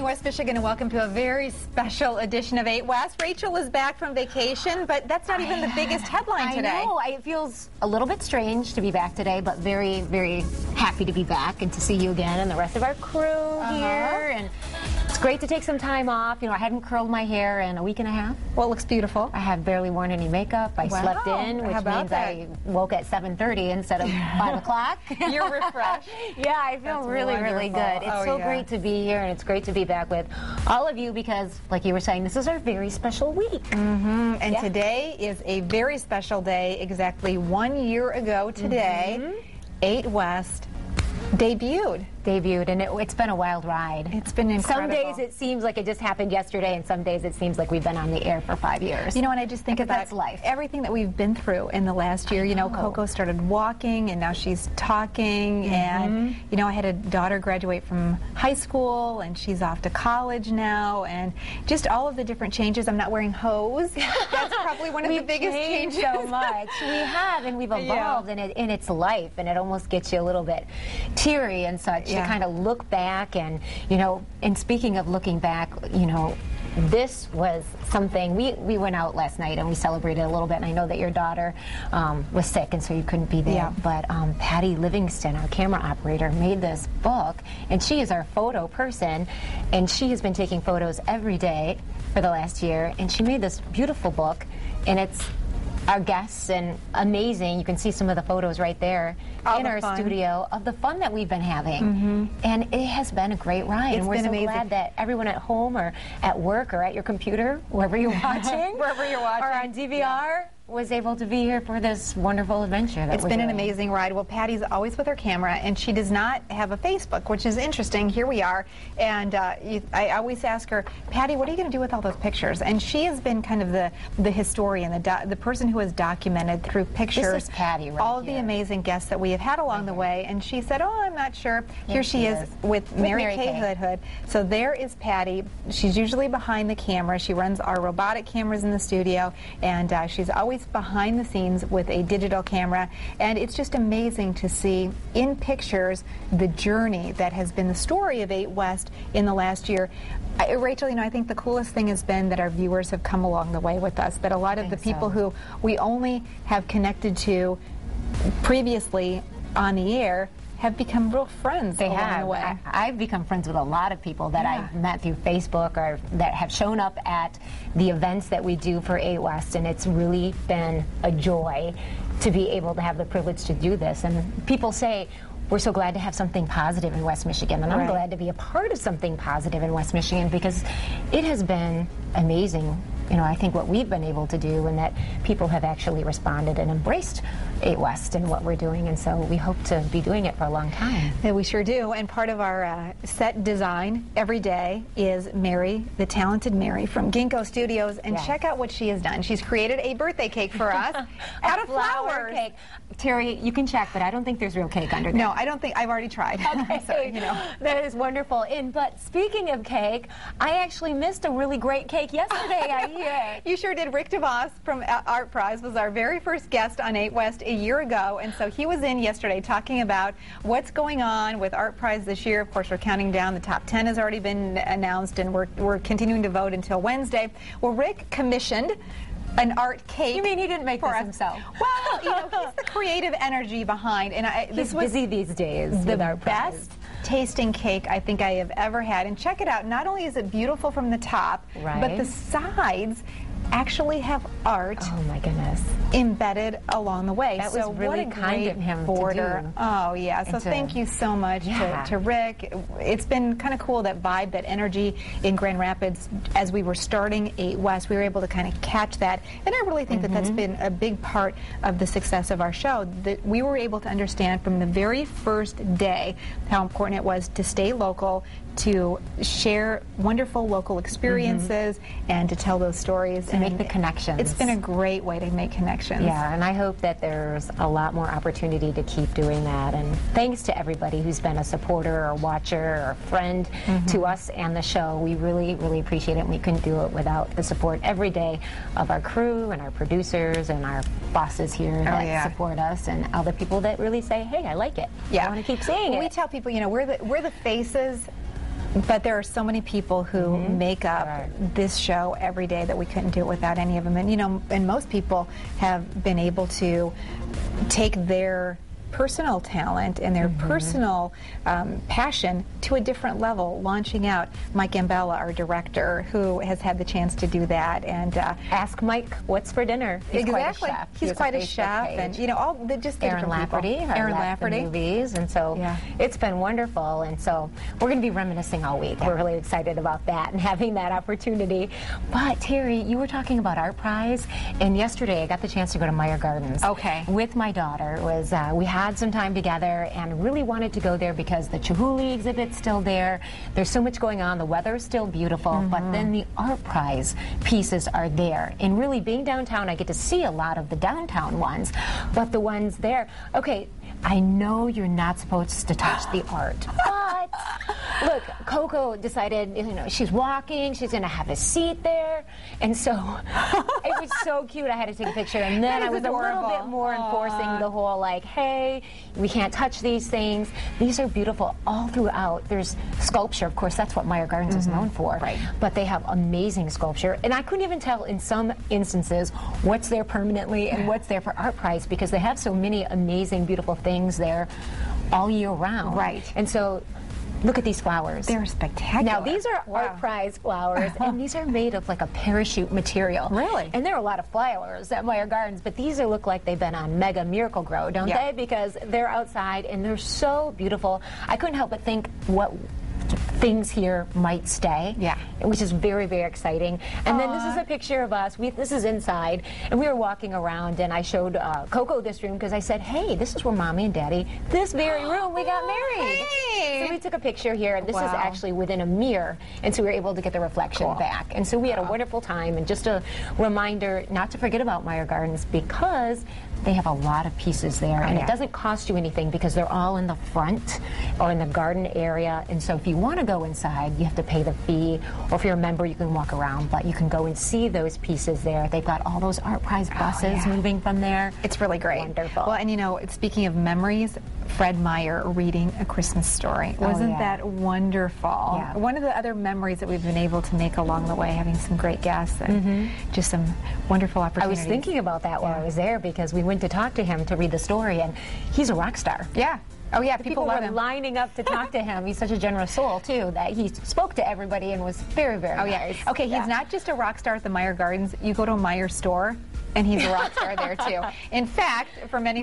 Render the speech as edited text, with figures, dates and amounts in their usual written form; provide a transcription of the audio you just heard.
morning, West Michigan, and welcome to a very special edition of 8 West. Rachel is back from vacation, but that's not even the biggest headline today. I know. It feels a little bit strange to be back today, but very, very happy to be back and to see you again and the rest of our crew here. And it's great to take some time off. You know, I hadn't curled my hair in a week and a half. Well, it looks beautiful. I have barely worn any makeup. I slept in, which means I woke at 7:30 instead of 5 o'clock. You're refreshed. Yeah, I feel really good. It's so great to be here, and it's great to be back with all of you because, like you were saying, this is our very special week. And today is a very special day. Exactly 1 year ago today, 8 West debuted, and it's been a wild ride. It's been incredible. Some days it seems like it just happened yesterday, and some days it seems like we've been on the air for 5 years. You know, and I just think about that's life. Everything that we've been through in the last year. You know, Coco started walking, and now she's talking, and, you know, I had a daughter graduate from high school, and she's off to college now, and just all of the different changes. I'm not wearing hose. That's probably one of the biggest changes. So much. We have, and we've evolved, and it's life, and it almost gets you a little bit teary and such to kind of look back. And, you know, and speaking of looking back, you know, this was something, we went out last night and we celebrated a little bit, and I know that your daughter was sick and so you couldn't be there, but Patty Livingston, our camera operator, made this book, and she is our photo person, and she has been taking photos every day for the last year, and she made this beautiful book, and it's our guests, and amazing. You can see some of the photos right there in our studio of the fun that we've been having. And it has been a great ride. And we're so glad that everyone at home or at work or at your computer, wherever you're watching, or on DVR, was able to be here for this wonderful adventure. It's been an amazing ride. Well, Patty's always with her camera, and she does not have a Facebook, which is interesting. Here we are, and I always ask her, Patty, what are you going to do with all those pictures? And she has been kind of the historian, the person who has documented through pictures this is Patty right all of the amazing guests that we have had along the way. And she said, oh, I'm not sure. Here she is with Mary Kay Hood. So there is Patty. She's usually behind the camera. She runs our robotic cameras in the studio, and she's always behind the scenes with a digital camera, and it's just amazing to see in pictures the journey that has been the story of 8 West in the last year. Rachel, you know, I think the coolest thing has been that our viewers have come along the way with us, that a lot of the people who we only have connected to previously on the air have become real friends along the way. I've become friends with a lot of people that I've met through Facebook or that have shown up at the events that we do for 8 West, and it's really been a joy to be able to have the privilege to do this. And people say, we're so glad to have something positive in West Michigan, and I'm glad to be a part of something positive in West Michigan because it has been amazing. You know, I think what we've been able to do, and that people have actually responded and embraced 8 West and what we're doing, and so we hope to be doing it for a long time. Yeah, we sure do. And part of our set design every day is Mary, the talented Mary from Ginkgo Studios, and check out what she has done. She's created a birthday cake for us out of flowers. Cake. Terry, you can check, but I don't think there's real cake under there. No, I don't think. I've already tried. Okay, so, you know. That is wonderful. But speaking of cake, I actually missed a really great cake yesterday. I hear. You sure did. Rick DeVos from Art Prize was our very first guest on 8 West a year ago, and so he was in yesterday talking about what's going on with Art Prize this year. Of course, we're counting down. The top 10 has already been announced, and we're continuing to vote until Wednesday. Well, Rick commissioned an art cake. You mean he didn't make this himself? Well, you know, he's the creative energy behind, and he's busy these days. The best tasting cake I think I have ever had, and check it out. Not only is it beautiful from the top, but the sides actually have art. Oh my goodness! Embedded along the way. That was really kind of him to do. Oh yeah. So thank you so much to Rick. It's been kind of cool, that vibe, that energy in Grand Rapids as we were starting 8 West. We were able to kind of catch that, and I really think that that's been a big part of the success of our show. That we were able to understand from the very first day how important it was to stay local, to share wonderful local experiences, and to tell those stories. To make the connections. It's been a great way to make connections. Yeah, and I hope that there's a lot more opportunity to keep doing that. And thanks to everybody who's been a supporter or watcher or friend to us and the show. We really, really appreciate it. And we couldn't do it without the support every day of our crew and our producers and our bosses here that support us, and all the people that really say, hey, I like it. I want to keep seeing it. We tell people, you know, we're the faces But there are so many people who make up this show every day that we couldn't do it without any of them. And, you know, and most people have been able to take their personal talent and their personal passion to a different level, launching out. Mike Gambella, our director, who has had the chance to do that. And ask Mike what's for dinner. He's exactly. Quite a chef. He's quite a chef, and you know, all the just Aaron Lafferty, Aaron Lafferty movies, and so it's been wonderful. And so we're going to be reminiscing all week. We're really excited about that and having that opportunity. But Terry, you were talking about Art Prize, and yesterday I got the chance to go to Meyer Gardens. Okay. With my daughter. It was we had some time together and really wanted to go there because the Chihuly exhibit's still there. There's so much going on. The weather's still beautiful, but then the Art Prize pieces are there. And really being downtown, I get to see a lot of the downtown ones, but the ones there, okay, I know you're not supposed to touch the art, but look, Coco decided, you know, she's walking, she's going to have a seat there, and so it was so cute. I had to take a picture, and then I was adorable. A little bit more enforcing the whole, like, hey, we can't touch these things. These are beautiful all throughout. There's sculpture, of course, that's what Meyer Gardens is known for, but they have amazing sculpture, and I couldn't even tell in some instances what's there permanently and what's there for Art Prize because they have so many amazing, beautiful things there all year round. Right. And so look at these flowers. They're spectacular. Now, these are Art Prize flowers, and these are made of like a parachute material. Really? And there are a lot of flowers at Meyer Gardens, but these look like they've been on Mega Miracle Grow, don't they? Because they're outside, and they're so beautiful. I couldn't help but think what things here might stay, which is very, very exciting. And then this is a picture of us. This is inside, and we were walking around, and I showed Coco this room because I said, hey, this is where Mommy and Daddy, this very room, we got married. Hey. So we took a picture here, and this is actually within a mirror, and so we were able to get the reflection back. And so we had a wonderful time, and just a reminder not to forget about Meyer Gardens because they have a lot of pieces there, and it doesn't cost you anything because they're all in the front or in the garden area. And so if you want to go inside, you have to pay the fee, or if you're a member, you can walk around, but you can go and see those pieces there. They've got all those Art Prize buses moving from there. It's really great. Wonderful. Well, and you know, speaking of memories, Fred Meyer reading A Christmas Story. Wasn't that wonderful? Yeah. One of the other memories that we've been able to make along the way, having some great guests and just some wonderful opportunities. I was thinking about that while I was there because we went to talk to him to read the story, and he's a rock star. Yeah. Oh yeah, people were lining up to talk to him. He's such a generous soul too that he spoke to everybody and was very, very nice. Okay, he's not just a rock star at the Meyer Gardens. You go to a Meyer store, and he's a rock star there too. In fact, for many